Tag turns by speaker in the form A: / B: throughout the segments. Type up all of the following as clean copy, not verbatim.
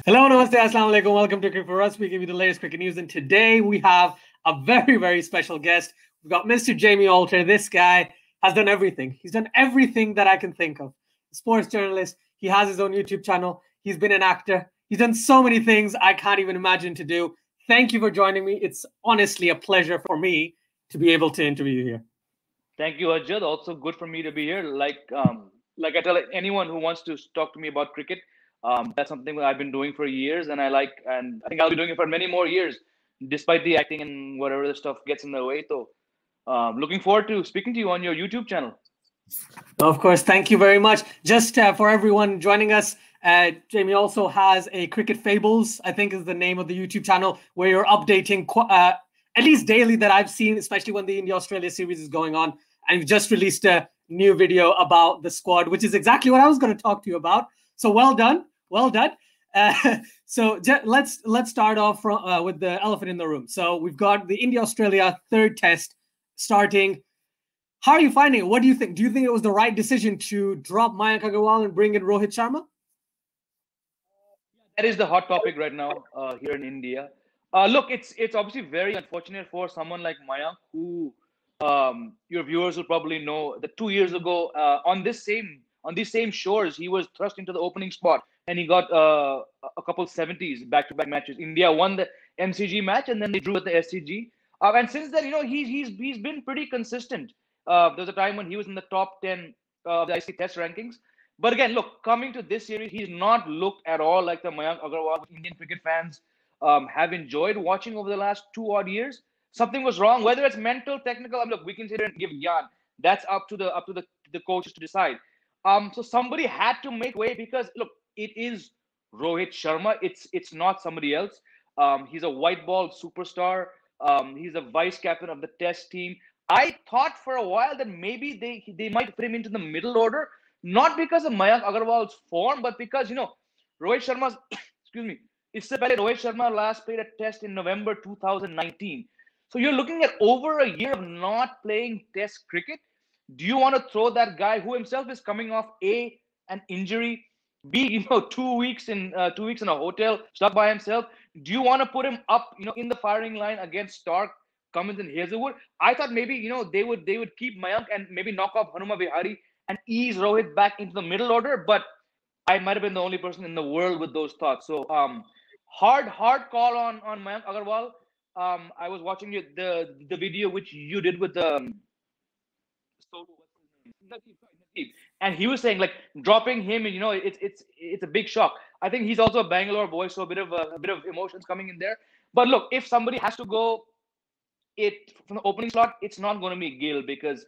A: Hello, namaste, assalamu alaikum. Welcome to Cricket for Us. We give you the latest cricket news, and today we have a very, very special guest. We've got Mr. Jamie Alter. This guy has done everything. He's done everything that I can think of. Sports journalist. He has his own YouTube channel. He's been an actor. He's done so many things I can't even imagine to do. Thank you for joining me. It's honestly a pleasure for me to be able to interview you here.
B: Thank you, Ajad. Also good for me to be here. Like I tell anyone who wants to talk to me about cricket, that's something that I've been doing for years, and and I think I'll be doing it for many more years, despite the acting and whatever the stuff gets in the way. So, looking forward to speaking to you on your YouTube channel.
A: Of course, thank you very much. Just for everyone joining us, Jamie also has a Cricket Fables, I think is the name of the YouTube channel, where you're updating at least daily that I've seen, especially when the India-Australia series is going on. And you've just released a new video about the squad, which is exactly what I was going to talk to you about. So well done. Well done. Let's start off with the elephant in the room. So we've got the India-Australia third test starting. How are you finding it? What do you think? Do you think it was the right decision to drop Mayank Agarwal and bring in Rohit Sharma?
B: That is the hot topic right now here in India. Look, it's obviously very unfortunate for someone like Mayank, who your viewers will probably know that 2 years ago on these same shores, he was thrust into the opening spot and he got a couple 70s back-to-back matches. India won the MCG match and then they drew at the SCG. And since then, he's been pretty consistent. There was a time when he was in the top 10 of the ICC Test rankings. But again, look, coming to this series, he's not looked at all like the Mayank Agarwal Indian cricket fans have enjoyed watching over the last 2 odd years. Something was wrong, whether it's mental, technical. Look, we can sit here and give yarn. That's up to the coaches to decide. So somebody had to make way because look, it is Rohit Sharma. It's not somebody else. He's a white ball superstar. He's a vice captain of the Test team. I thought for a while that maybe they might put him into the middle order, not because of Mayank Agarwal's form, but because Rohit Sharma's excuse me. इससे पहले Rohit Sharma last played a Test in November 2019. So you're looking at over a year of not playing Test cricket. Do you want to throw that guy who himself is coming off an injury, B 2 weeks in a hotel stuck by himself? Do you want to put him up in the firing line against Stark, Cummins, and Hazelwood? I thought maybe they would keep Mayank and maybe knock off Hanuma Vihari and ease Rohit back into the middle order, but I might have been the only person in the world with those thoughts. So hard call on Mayank Agarwal. I was watching the video which you did with Navdeep, and he was saying like dropping him, and it's a big shock. I think he's also a Bangalore boy, so a bit of emotions coming in there. But look, if somebody has to go from the opening slot, it's not going to be Gill because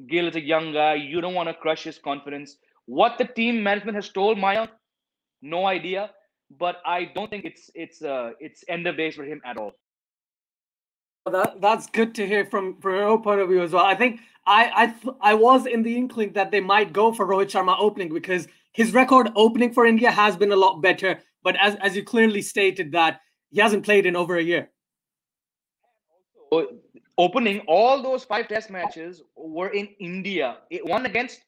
B: Gill is a young guy. You don't want to crush his confidence. What the team management has told Mayank, no idea. But I don't think it's end of days for him at all.
A: That's good to hear from your point of view as well. I think I was in the inkling that they might go for Rohit Sharma opening because his record opening for India has been a lot better. But as you clearly stated that he hasn't played in over a year.
B: Opening all those 5 Test matches were in India. One against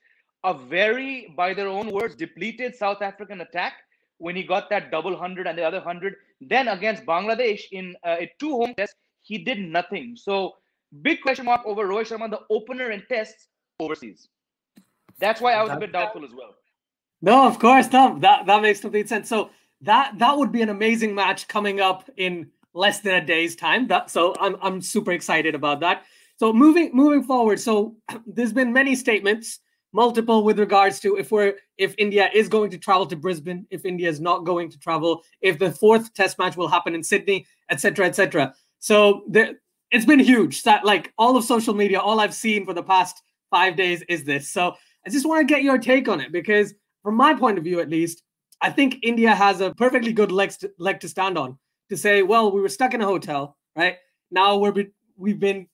B: a very, by their own words, depleted South African attack when he got that double 100 and the other 100. Then against Bangladesh in 2 home tests, he did nothing. So big question mark over Rohit Sharma, the opener in tests overseas. That's why I was a bit doubtful as well.
A: No, of course, no, that makes complete sense. So that would be an amazing match coming up in less than a day's time. So I'm super excited about that. So moving forward, so there's been many statements, multiple with regards to if India is going to travel to Brisbane, if India is not going to travel, if the 4th Test match will happen in Sydney, etc., etc. So it's been huge. That like all of social media, all I've seen for the past 5 days is this. So I just want to get your take on it because from my point of view, at least, I think India has a perfectly good leg to stand on to say, well, we were stuck in a hotel, right? Now we've been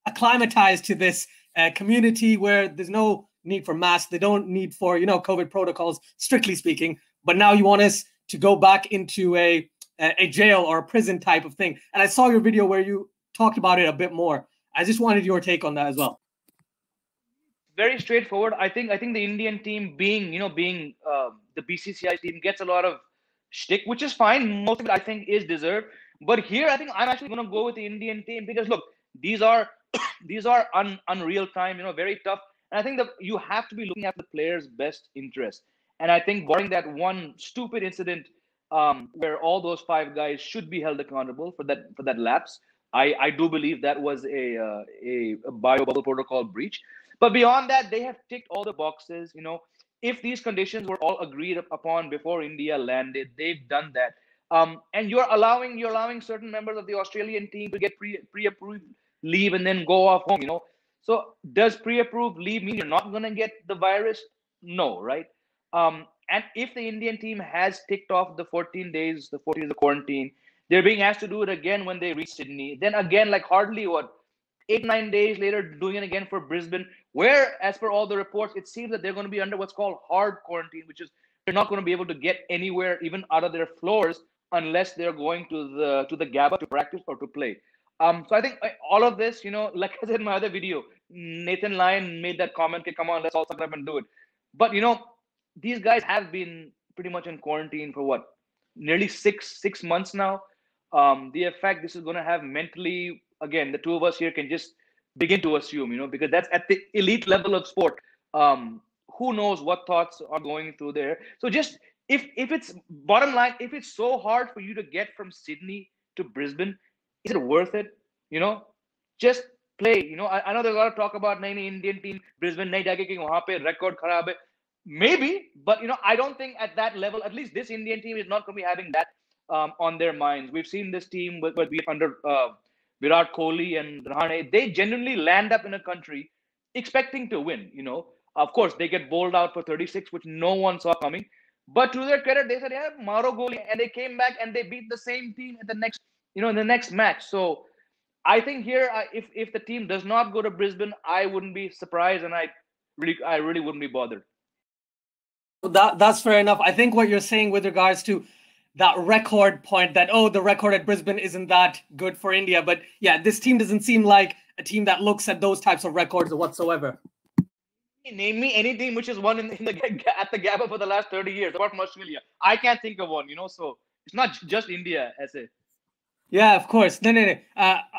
A: acclimatized to this community where there's no need for masks. They don't need for, COVID protocols, strictly speaking. But now you want us to go back into a jail or a prison type of thing. And I saw your video where you talked about it a bit more. I just wanted your take on that as well.
B: Very straightforward. I think the Indian team being the BCCI team gets a lot of shtick, which is fine. Most of it, I think, is deserved. But here, I think I'm actually going to go with the Indian team because look, these are these are unreal time, very tough. And I think that you have to be looking at the players' best interest. And I think barring that one stupid incident where all those five guys should be held accountable for that lapse, I do believe that was a bio bubble protocol breach. But beyond that, they have ticked all the boxes. If these conditions were all agreed upon before India landed, they've done that. And you're allowing certain members of the Australian team to get pre-approved leave and then go off home. So does pre-approved leave mean you're not going to get the virus? No, right? And if the Indian team has ticked off the 14 days, the 14 days of quarantine, they're being asked to do it again when they reach Sydney. Then again, like hardly 8-9 days later, doing it again for Brisbane, where, as per all the reports, it seems that they're going to be under what's called hard quarantine, which is they're not going to be able to get anywhere, even out of their floors, unless they're going to the Gabba to practice or to play. So I think all of this, like I said in my other video, Nathan Lyon made that comment, okay, come on, let's all suck up and do it. But, these guys have been pretty much in quarantine for nearly six months now. The effect this is going to have mentally, again, the two of us here can just begin to assume, because that's at the elite level of sport. Who knows what thoughts are going through there. So just if it's bottom line, if it's so hard for you to get from Sydney to Brisbane, is it worth it? Just play. I know there's a lot of talk about nahi Indian team Brisbane nahi jagegi wahan pe record kharab hai. Maybe, but I don't think at that level, at least this Indian team is not going to be having that on their minds. We've seen this team with under Virat Kohli and Rahane. They genuinely land up in a country expecting to win. Of course, they get bowled out for 36, which no one saw coming. But to their credit, they said, "Yeah, Maro Goli," and they came back and they beat the same team at the next, in the next match. So I think here, if the team does not go to Brisbane, I wouldn't be surprised, and I really wouldn't be bothered.
A: That's fair enough. I think what you're saying with regards to that record point, that the record at Brisbane isn't that good for India, but yeah, this team doesn't seem like a team that looks at those types of records whatsoever.
B: Name me any team which has won at the Gabba for the last 30 years, apart from Australia. I can't think of one. So it's not just India, as it.
A: Yeah, of course. No.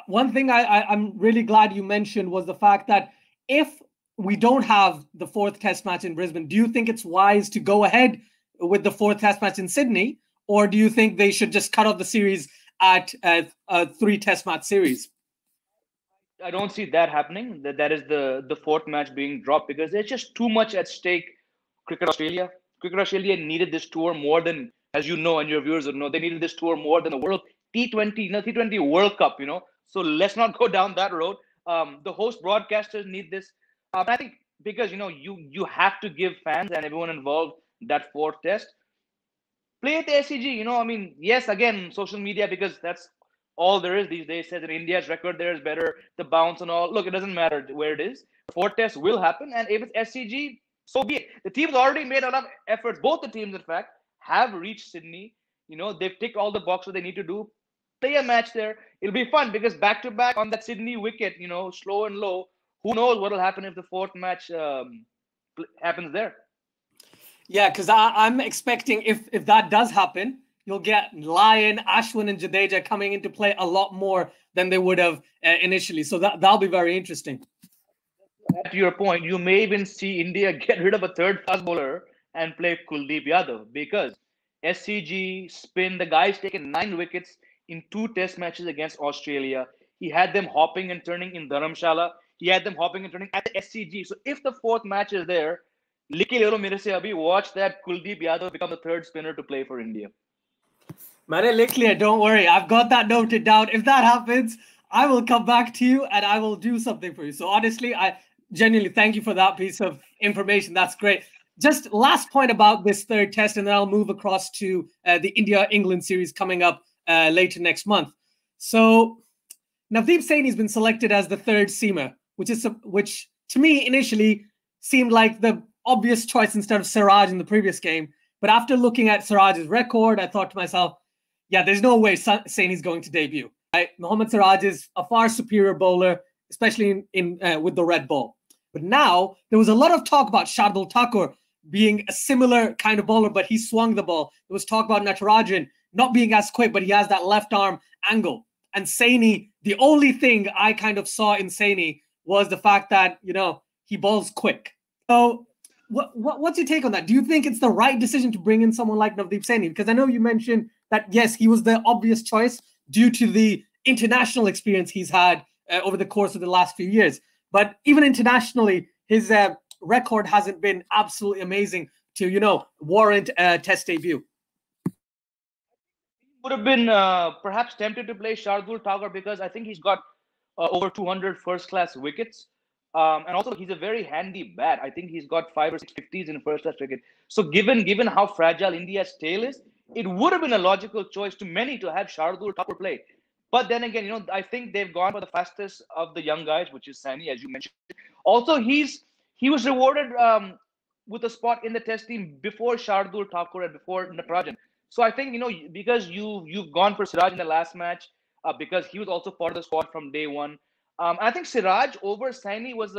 A: One thing I'm really glad you mentioned was the fact that if we don't have the fourth test match in Brisbane, do you think it's wise to go ahead with the fourth test match in Sydney, or do you think they should just cut off the series at a 3 test match series?
B: I don't see that happening. That is the fourth match being dropped because there's just too much at stake. Cricket Australia needed this tour more than, as you know, and your viewers would know, they needed this tour more than the World T20 World Cup. So let's not go down that road. The host broadcasters need this. I think because you have to give fans and everyone involved that fourth test. Play at the SCG. Yes, again, social media, because that's all there is these days, says that India's record there is better, the bounce and all. Look, it doesn't matter where it is. The fourth test will happen, and if it's SCG, so be it. The team's already made a lot of efforts. Both the teams, in fact, have reached Sydney. They've ticked all the boxes they need to do. Play a match there. It'll be fun because back-to-back on that Sydney wicket, slow and low. Who knows what will happen if the fourth match happens there?
A: Yeah, because I'm expecting if that does happen, you'll get Lyon, Ashwin, and Jadeja coming into play a lot more than they would have initially. So that'll be very interesting.
B: To your point, you may even see India get rid of a third fast bowler and play Kuldeep Yadav because SCG, spin, the guy's taken 9 wickets in 2 test matches against Australia. He had them hopping and turning in Dharamshala. He had them hopping and turning at the SCG. So if the fourth match is there, watch that Kuldeep Yadav become the third spinner to play for India.
A: Don't worry. I've got that noted down. If that happens, I will come back to you and I will do something for you. So honestly, I genuinely thank you for that piece of information. That's great. Just last point about this third test, and then I'll move across to the India-England series coming up later next month. So Navdeep Saini has been selected as the third seamer, which to me initially seemed like the obvious choice instead of Siraj in the previous game. But after looking at Siraj's record, I thought to myself, yeah, there's no way Saini's going to debut. Right? Mohammad Siraj is a far superior bowler, especially in with the red ball. But now there was a lot of talk about Shardul Thakur being a similar kind of bowler, but he swung the ball. There was talk about Natarajan not being as quick, but he has that left arm angle. And Saini, the only thing I kind of saw in Saini was the fact that, he bowls quick. So what's your take on that? Do you think it's the right decision to bring in someone like Navdeep Saini? Because I know you mentioned that, yes, he was the obvious choice due to the international experience he's had over the course of the last few years. But even internationally, his record hasn't been absolutely amazing to, warrant a test debut.
B: Would have been perhaps tempted to play Shardul Thakur because I think he's got over 200 first-class wickets. And also, he's a very handy bat. I think he's got 5 or 6 50s in first-class cricket. So given how fragile India's tail is, it would have been a logical choice to many to have Shardul Thakur play. But then again, I think they've gone for the fastest of the young guys, which is Saini, as you mentioned. Also, he was rewarded with a spot in the test team before Shardul Thakur and before Natarajan. So I think, because you've gone for Siraj in the last match, because he was also part of the squad from day one. I think Siraj over Saini was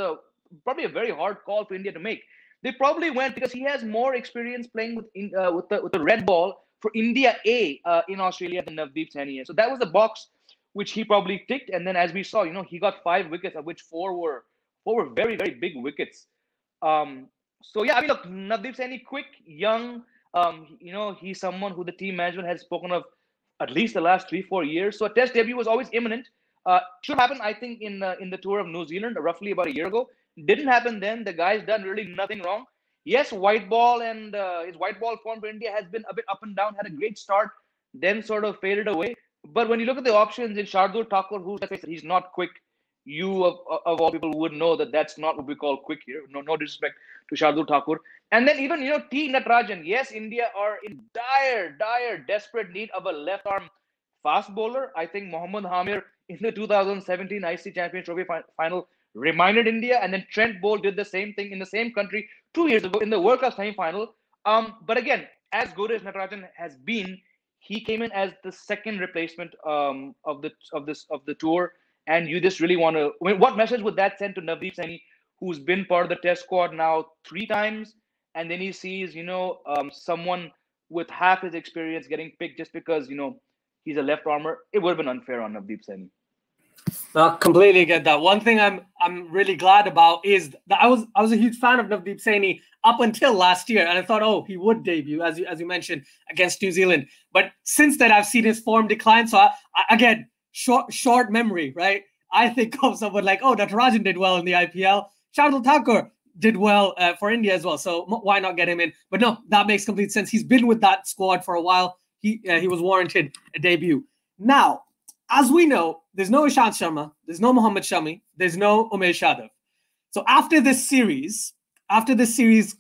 B: probably a very hard call for India to make. They probably went because he has more experience playing with the red ball for India A in Australia than Navdeep Saini. So that was the box which he probably ticked. And then as we saw, he got 5 wickets, of which four were very, very big wickets. So yeah, I mean, look, Navdeep Saini, quick, young. He's someone who the team management has spoken of at least the last 3-4 years. So a test debut was always imminent. Should happen, I think, in the tour of New Zealand, roughly about a year ago. Didn't happen then. The guy's done really nothing wrong. Yes, white ball and his white ball form for India has been a bit up and down. Had a great start, then sort of faded away. But when you look at the options in Shardul Thakur, he's not quick. You of all people would know that that's not what we call quick here. No disrespect to Shardul Thakur. And then even T Natarajan. Yes, India are in dire, desperate need of a left arm fast bowler. I think Mohammad Hamir in the 2017 IC Champions Trophy final reminded India, and then Trent Bolt did the same thing in the same country 2 years ago in the World Cup semi-final. But again, as good as Natarajan has been, he came in as the second replacement of the tour. And you just really want to. I mean, what message would that send to Navdeep Saini, who's been part of the Test squad now 3 times, and then he sees someone with half his experience getting picked just because he's a left armer? It would have been unfair on Navdeep Saini.
A: No, completely get that. One thing I'm really glad about is that I was a huge fan of Navdeep Saini up until last year, and I thought, he would debut as you mentioned against New Zealand. But since then, I've seen his form decline. So I again. Short memory, right? I think of someone like, Natarajan did well in the IPL. Shardul Thakur did well for India as well. So why not get him in? But no, that makes complete sense. He's been with that squad for a while. He was warranted a debut. Now, as we know, there's no Ishant Sharma, there's no Mohammad Shami, there's no Umesh Yadav. So after this series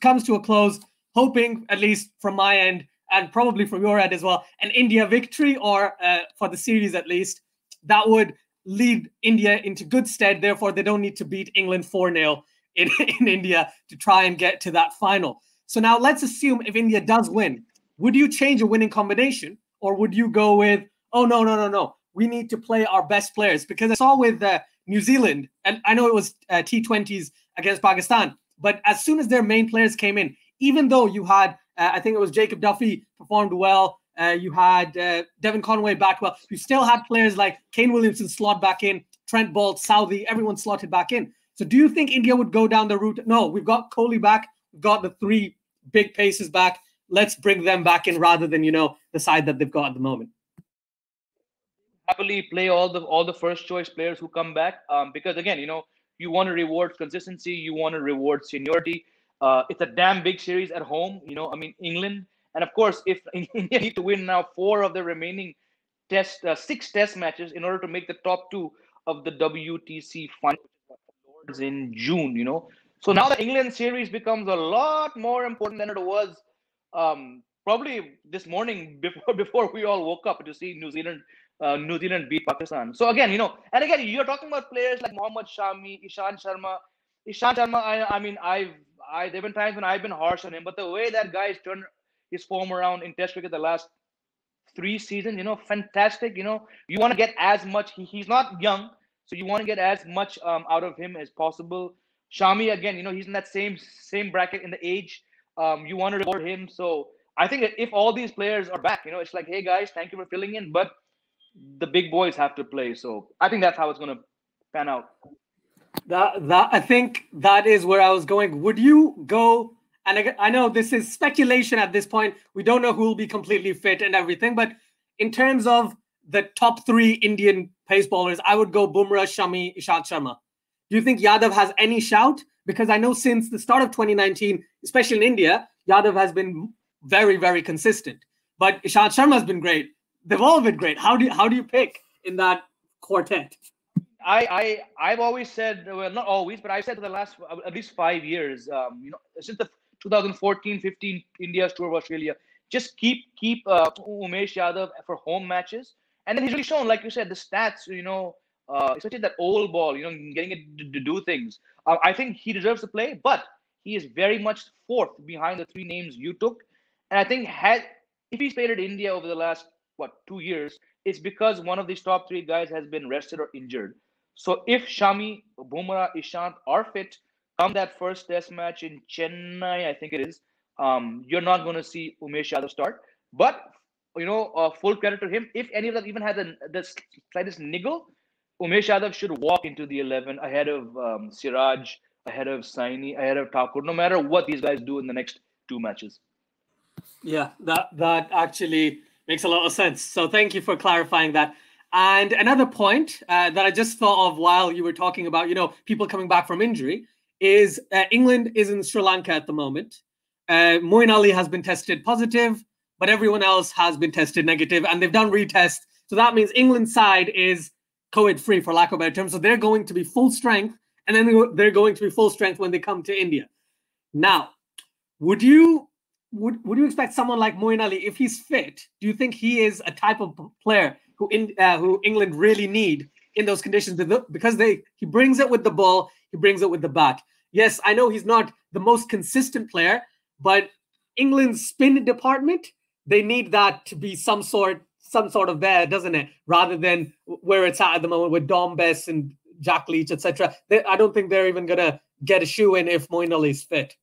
A: comes to a close, hoping, at least from my end, and probably from your end as well, an India victory, or for the series at least, that would lead India into good stead. Therefore, they don't need to beat England 4-0 in India to try and get to that final. So now let's assume if India does win, would you change a winning combination, or would you go with, no, we need to play our best players? Because I saw with New Zealand, and I know it was T20s against Pakistan, but as soon as their main players came in, even though you had, I think it was Jacob Duffy performed well, you had Devon Conway back well. You still had players like Kane Williamson slot back in, Trent Bolt, Southee, everyone slotted back in. So do you think India would go down the route? No, we've got Kohli back. We've got the 3 big paces back. Let's bring them back in rather than, the side that they've got at the moment.
B: Happily play all the first choice players who come back because again, you want to reward consistency. You want to reward seniority. It's a damn big series at home. England. And of course, if India need to win now 4 of the remaining 6 test matches in order to make the top 2 of the WTC final in June, So now the England series becomes a lot more important than it was probably this morning before we all woke up to see New Zealand beat Pakistan. So again, and again, you're talking about players like Mohammad Shami, Ishant Sharma. There have been times when I've been harsh on him, but the way that guy's turned his form around in Test cricket the last 3 seasons, fantastic. You want to get as much. He's not young, so you want to get as much out of him as possible. Shami, again, he's in that same bracket in the age. You want to reward him. So I think if all these players are back, it's like, hey guys, thank you for filling in, but the big boys have to play. So I think that's how it's going to pan out.
A: That I think that is where I was going. Would you go? And I know this is speculation at this point. We don't know who will be completely fit and everything. But in terms of the top 3 Indian pace bowlers, I would go Bumrah, Shami, Ishant Sharma. Do you think Yadav has any shout? Because I know since the start of 2019, especially in India, Yadav has been very, very consistent. But Ishant Sharma has been great. They've all been great. How do you pick in that quartet?
B: I've always said, well, not always, but I've said for the last at least 5 years, since the 2014-15 India's tour of Australia, just keep Umesh Yadav for home matches, and then he's really shown, like you said, the stats. Especially that old ball, getting it to do things. I think he deserves to play, but he is very much fourth behind the 3 names you took, and I think if he's played at India over the last 2 years, it's because one of these top 3 guys has been rested or injured. So if Shami, Bumrah, Ishant are fit, come that first test match in Chennai, I think it is, you're not going to see Umesh Yadav start. But, full credit to him. If any of them even had the slightest niggle, Umesh Yadav should walk into the 11 ahead of Siraj, ahead of Saini, ahead of Thakur, no matter what these guys do in the next 2 matches.
A: Yeah, that actually makes a lot of sense. So thank you for clarifying that. And another point that I just thought of while you were talking about, people coming back from injury is England is in Sri Lanka at the moment. Moeen Ali has been tested positive, but everyone else has been tested negative, and they've done retests. So that means England's side is COVID-free, for lack of a better term. So they're going to be full strength, and then they're going to be full strength when they come to India. Now, would you expect someone like Moeen Ali, if he's fit, do you think he is a type of player who England really need in those conditions? Because he brings it with the ball, he brings it with the bat. Yes, I know he's not the most consistent player, but England's spin department, they need that to be some sort of there, doesn't it? Rather than where it's at the moment with Dom Bess and Jack Leach, etc. I don't think they're even gonna get a shoe in if Moeen Ali is fit.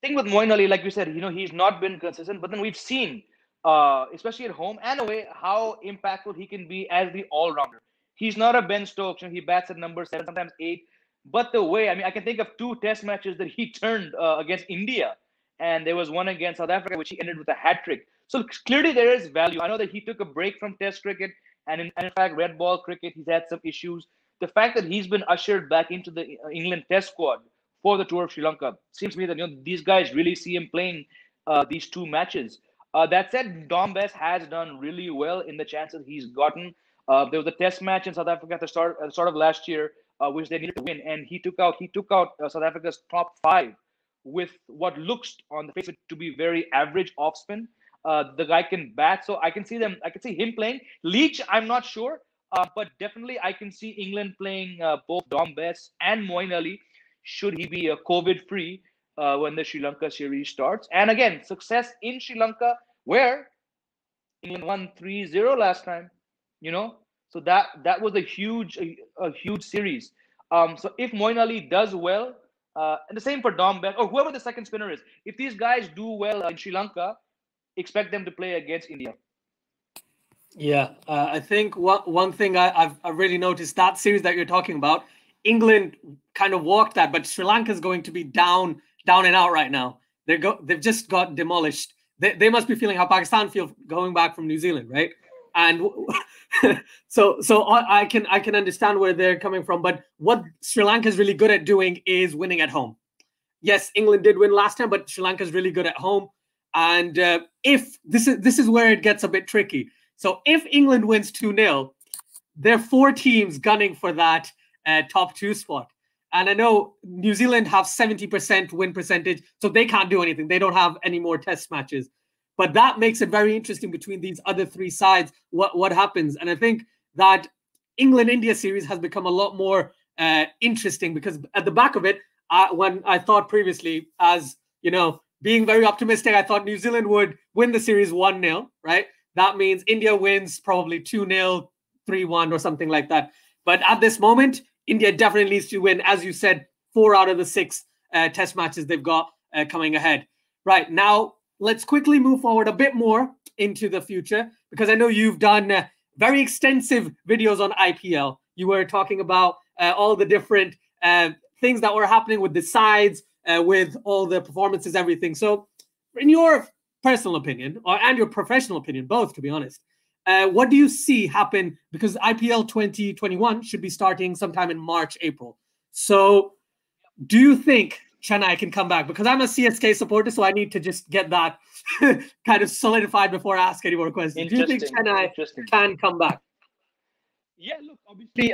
B: Thing with Moeen Ali, like you said, he's not been consistent, but then we've seen, especially at home and away, how impactful he can be as the all-rounder. He's not a Ben Stokes, he bats at number 7, sometimes 8. But the way, I can think of 2 test matches that he turned against India, and there was one against South Africa, which he ended with a hat trick. So clearly there is value. I know that he took a break from Test cricket, and in fact, red ball cricket, he's had some issues. The fact that he's been ushered back into the England Test squad for the tour of Sri Lanka, seems to me that these guys really see him playing these 2 matches. That said, Dom Bess has done really well in the chances he's gotten. There was a Test match in South Africa at the start of last year, which they needed to win, and he took out South Africa's top 5 with what looks on the face of it to be very average off spin. The guy can bat, so I can see him playing. Leach, I'm not sure, but definitely I can see England playing both Dom Bess and Moeen Ali, should he be COVID-free when the Sri Lanka series starts. And again, success in Sri Lanka, where England won 3-0 last time, so that was a huge series. So if Moeen Ali does well, and the same for Dom Bess or whoever the second spinner is, if these guys do well in Sri Lanka, expect them to play against India.
A: Yeah, I think one thing I've really noticed, that series that you're talking about, England kind of walked that, but Sri Lanka is going to be down and out right now. They've just got demolished. They must be feeling how Pakistan feel going back from New Zealand, right? And so I can understand where they're coming from. But what Sri Lanka is really good at doing is winning at home. Yes, England did win last time, but Sri Lanka is really good at home. And if this is where it gets a bit tricky. So if England wins 2-0, there are 4 teams gunning for that top 2 spot. And I know New Zealand have 70% win percentage, so they can't do anything. They don't have any more test matches. But that makes it very interesting between these other 3 sides, what happens. And I think that England-India series has become a lot more interesting, because at the back of it, when I thought previously, as being very optimistic, I thought New Zealand would win the series 1-0, right? That means India wins probably 2-0, 3-1 or something like that. But at this moment, India definitely needs to win. As you said, 4 out of the 6 test matches they've got coming ahead. Right, now, let's quickly move forward a bit more into the future, because I know you've done very extensive videos on IPL. You were talking about all the different things that were happening with the sides, with all the performances, everything. So, in your personal opinion, and your professional opinion, both, to be honest, what do you see happen? Because IPL 2021 should be starting sometime in March, April. So, do you think Chennai can come back? Because I'm a CSK supporter, so I need to just get that kind of solidified before I ask any more questions. Do you think Chennai can come back?
B: Yeah, look, obviously,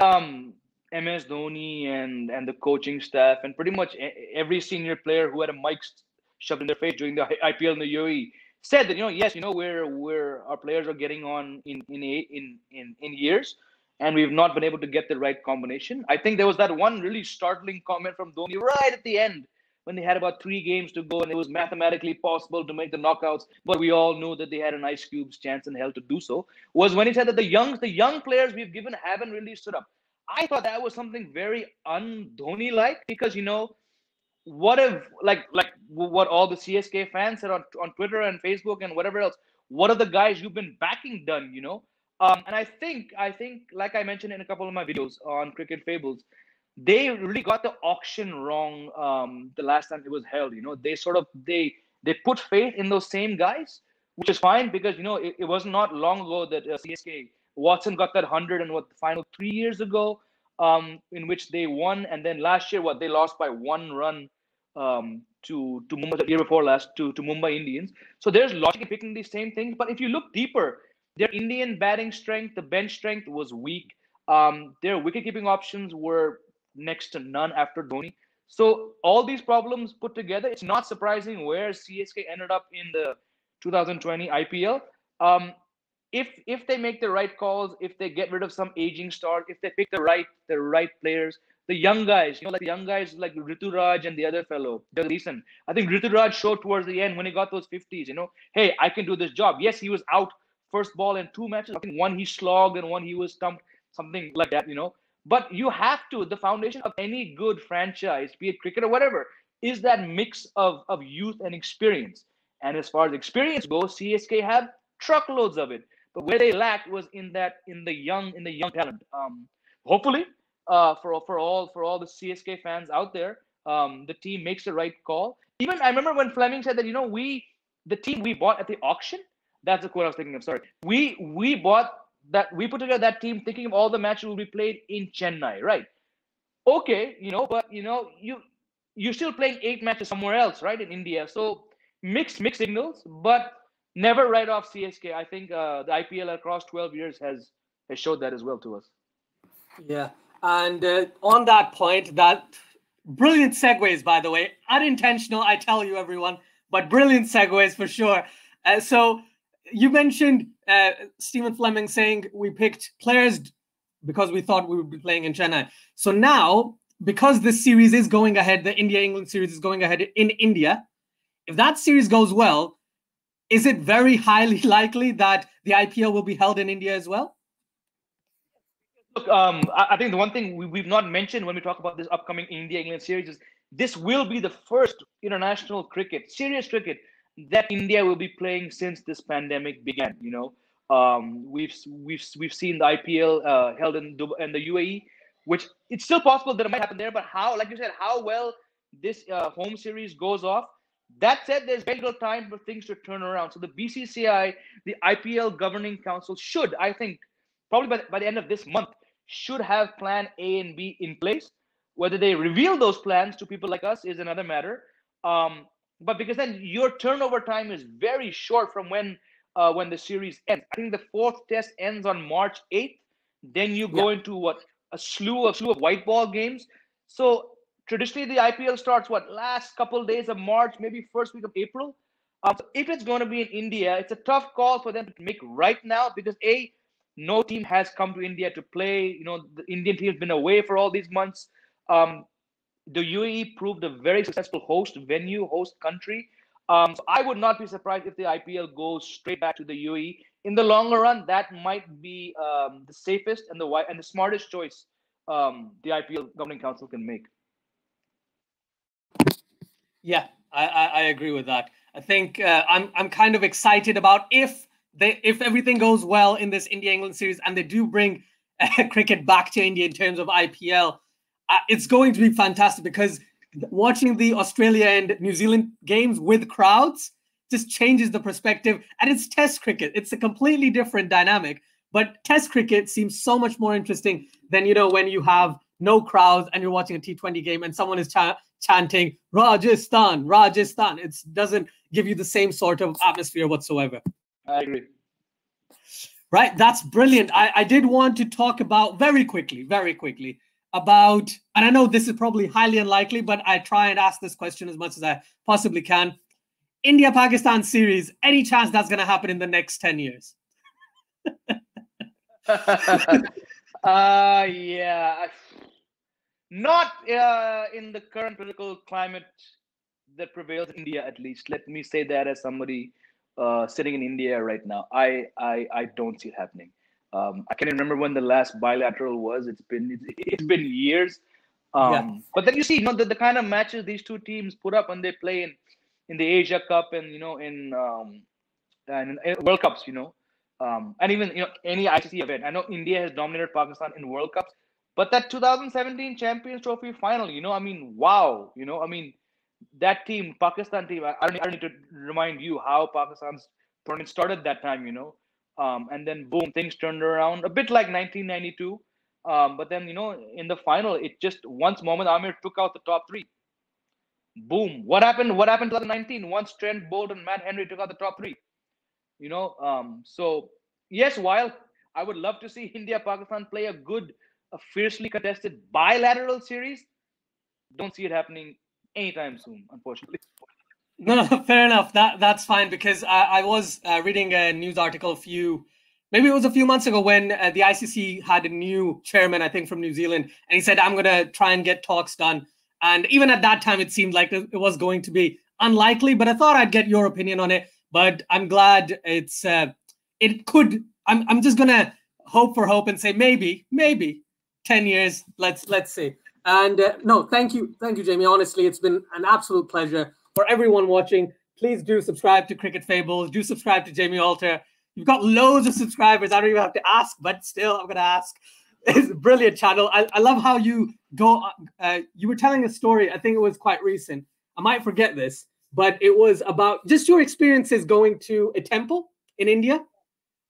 B: MS Dhoni and the coaching staff and pretty much every senior player who had a mic shoved in their face during the IPL in the UAE said that, yes, we're our players are getting on in years, and we've not been able to get the right combination. I think there was that one really startling comment from Dhoni right at the end when they had about 3 games to go and it was mathematically possible to make the knockouts, but we all knew that they had an ice cube's chance in hell to do so, was when he said that the young players we've given haven't really stood up. I thought that was something very un-Dhoni-like, because, what if, like what all the CSK fans said on Twitter and Facebook and whatever else, what have the guys you've been backing done, And I think, like I mentioned in a couple of my videos on Cricket Fables, they really got the auction wrong the last time it was held. They put faith in those same guys, which is fine, because it was not long ago that CSK Watson got that 100 and what the final 3 years ago, in which they won, and then last year they lost by 1 run to Mumbai, the year before last to Mumbai Indians. So there's logic in picking these same things, but if you look deeper, their Indian batting strength, the bench strength was weak. Their wicket-keeping options were next to none after Dhoni. So all these problems put together, it's not surprising where CSK ended up in the 2020 IPL. If they make the right calls, if they get rid of some aging stars, if they pick the right players, the young guys, like the young guys like Rituraj and the other fellow, they're decent. I think Rituraj showed towards the end when he got those 50s, hey, I can do this job. Yes, he was out first ball in 2 matches. I think one he slogged and one he was stumped, something like that, But you have to, the foundation of any good franchise, be it cricket or whatever, is that mix of youth and experience. And as far as experience goes, CSK have truckloads of it. But where they lacked was in the young talent. Hopefully, for all the CSK fans out there, the team makes the right call. Even I remember when Fleming said that the team we bought at the auction. That's the quote I was thinking of. Sorry, we bought that, we put together that team thinking of all the matches will be played in Chennai, right? Okay, but you're still playing 8 matches somewhere else, right, in India. So mixed signals, but never write off CSK. I think the IPL across 12 years has showed that as well to us.
A: Yeah, and on that point, that brilliant segues, by the way, unintentional, I tell you, everyone, but brilliant segues for sure. So you mentioned Stephen Fleming saying we picked players because we thought we would be playing in Chennai. So now, because this series is going ahead, the India-England series is going ahead in India, if that series goes well, is it very highly likely that the IPL will be held in India as well?
B: Look, I think the one thing we've not mentioned when we talk about this upcoming India-England series is this will be the first international cricket, serious cricket, that India will be playing since this pandemic began. We've seen the IPL held in the UAE, which it's still possible that it might happen there. But how, like you said, how well this home series goes off. That said, there's very little time for things to turn around. So the BCCI, the IPL Governing Council, should, I think, probably by the end of this month, should have plan A and B in place. Whether they reveal those plans to people like us is another matter. But because then your turnover time is very short from when the series ends. I think the 4th test ends on March 8th. Then you go into a slew of white ball games. So traditionally the IPL starts last couple days of March, maybe first week of April. So if it's going to be in India, it's a tough call for them to make right now, because no team has come to India to play. The Indian team has been away for all these months. The UAE proved a very successful host country. So I would not be surprised if the IPL goes straight back to the UAE. In the longer run, that might be the safest and the smartest choice the IPL Governing Council can make.
A: Yeah, I agree with that. I think I'm kind of excited about if everything goes well in this India-England series and they do bring cricket back to India in terms of IPL, it's going to be fantastic because watching the Australia and New Zealand games with crowds just changes the perspective. And it's Test cricket. It's a completely different dynamic. But Test cricket seems so much more interesting than, when you have no crowds and you're watching a T20 game and someone is chanting Rajasthan, Rajasthan. It doesn't give you the same sort of atmosphere whatsoever.
B: I agree.
A: Right. That's brilliant. I did want to talk about very quickly about, and I know this is probably highly unlikely, but I try and ask this question as much as I possibly can. India-Pakistan series, any chance that's going to happen in the next 10 years?
B: Yeah. Not in the current political climate that prevails in India, at least. Let me say that as somebody sitting in India right now. I don't see it happening. I can't remember when the last bilateral was. It's been years. But then you see, the kind of matches these two teams put up when they play in the Asia Cup and in World Cups, and even any ICC event. I know India has dominated Pakistan in World Cups, but that 2017 Champions Trophy final, wow, that team, Pakistan team. I don't need to remind you how Pakistan's tournament started that time, and then boom, things turned around a bit like 1992. But then in the final, it just once Mohammad Amir took out the top three. Boom! What happened? What happened 2019? Once Trent Bolt and Matt Henry took out the top three. So yes, while I would love to see India-Pakistan play a fiercely contested bilateral series, don't see it happening anytime soon, unfortunately.
A: No, fair enough. That's fine because I was reading a news article maybe it was a few months ago when the ICC had a new chairman, I think from New Zealand, and he said, I'm going to try and get talks done. And even at that time, it seemed like it was going to be unlikely, but I thought I'd get your opinion on it. But I'm glad it could. I'm just going to hope for hope and say maybe 10 years. Let's see. And no, thank you, Jamie. Honestly, it's been an absolute pleasure. For everyone watching, please do subscribe to Cricket Fables. Do subscribe to Jamie Alter. You've got loads of subscribers. I don't even have to ask, but still, I'm going to ask. It's a brilliant channel. I love how you go. You were telling a story. I think it was quite recent. I might forget this, but it was about just your experiences going to a temple in India.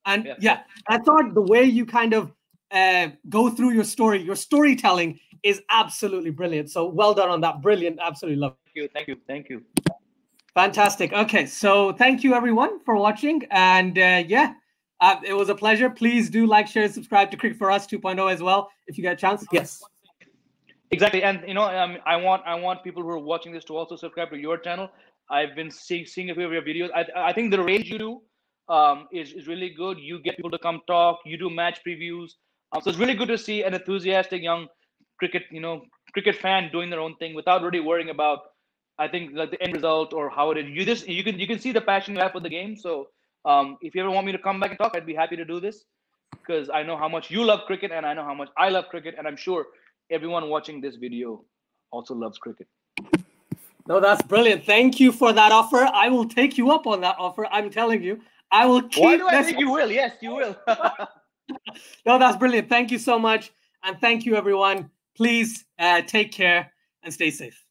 A: And yeah, I thought the way you kind of go through your storytelling is absolutely brilliant. So well done on that. Brilliant. Absolutely love it.
B: Thank you.
A: Fantastic. Okay, so thank you everyone for watching. And it was a pleasure. Please do like, share, subscribe to Cricket for Us 2.0 as well if you get a chance. Yes.
B: Exactly. And I want people who are watching this to also subscribe to your channel. I've been seeing a few of your videos. I think the range you do is really good. You get people to come talk. You do match previews. So it's really good to see an enthusiastic young cricket fan doing their own thing without really worrying about, I think, like the end result or how it is. You can see the passion you have for the game. So if you ever want me to come back and talk, I'd be happy to do this because I know how much you love cricket and I know how much I love cricket, and I'm sure everyone watching this video also loves cricket.
A: No, that's brilliant. Thank you for that offer. I will take you up on that offer. I'm telling you, I will keep.
B: Why do I think you will? Yes, you will.
A: No, that's brilliant. Thank you so much, and thank you everyone. Please take care and stay safe.